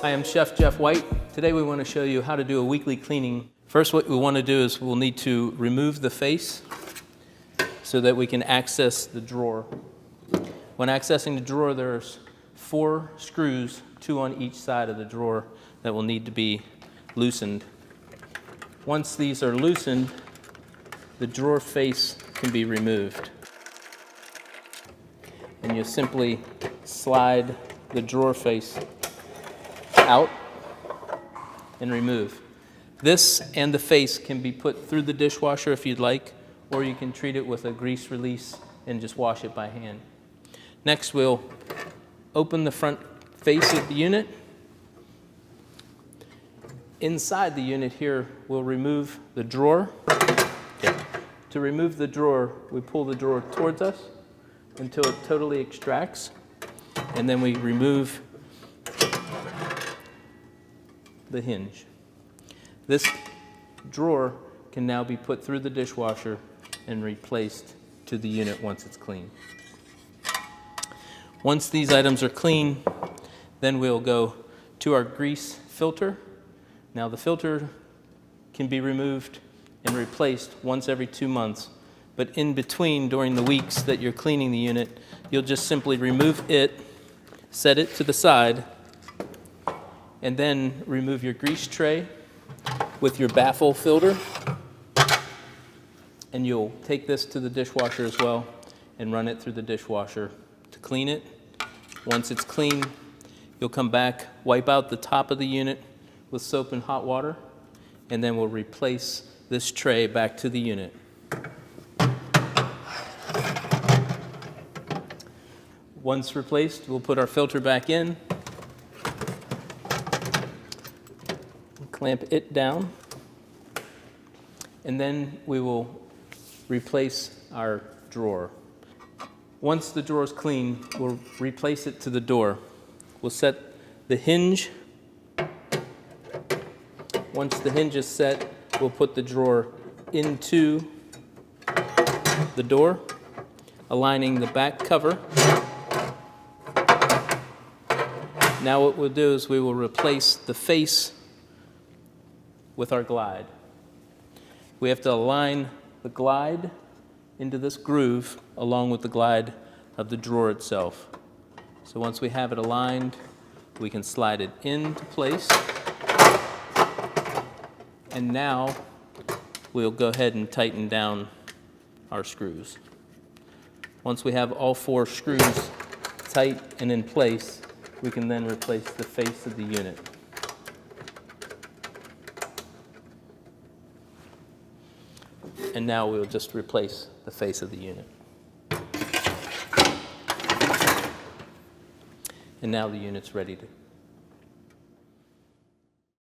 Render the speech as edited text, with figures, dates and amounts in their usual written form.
Hi, I'm Chef Jeff White. Today we want to show you how to do a weekly cleaning. First, what we want to do is we'll need to remove the face so that we can access the drawer. When accessing the drawer, there's 4 screws, 2 on each side of the drawer, that will need to be loosened. Once these are loosened, the drawer face can be removed. And you simply slide the drawer face out and remove. This and the face can be put through the dishwasher if you'd like, or you can treat it with a grease release and just wash it by hand. Next, we'll open the front face of the unit. Inside the unit here, we'll remove the drawer. To remove the drawer, we pull the drawer towards us until it totally extracts, and then we remove the hinge. This drawer can now be put through the dishwasher and replaced to the unit once it's clean. Once these items are clean, then we'll go to our grease filter. Now the filter can be removed and replaced once every 2 months, but in between, during the weeks that you're cleaning the unit, you'll just simply remove it, set it to the side, and then remove your grease tray with your baffle filter, and you'll take this to the dishwasher as well and run it through the dishwasher to clean it. Once it's clean, you'll come back, wipe out the top of the unit with soap and hot water, and then we'll replace this tray back to the unit. Once replaced, we'll put our filter back in, clamp it down, and then we will replace our drawer. Once the drawer is clean, we'll replace it to the door. We'll set the hinge. Once the hinge is set, we'll put the drawer into the door, aligning the back cover. Now what we'll do is we will replace the face with our glide. We have to align the glide into this groove along with the glide of the drawer itself. So once we have it aligned, we can slide it into place. And now we'll go ahead and tighten down our screws. Once we have all 4 screws tight and in place, we can then replace the face of the unit. And now we'll just replace the face of the unit. And now the unit's ready to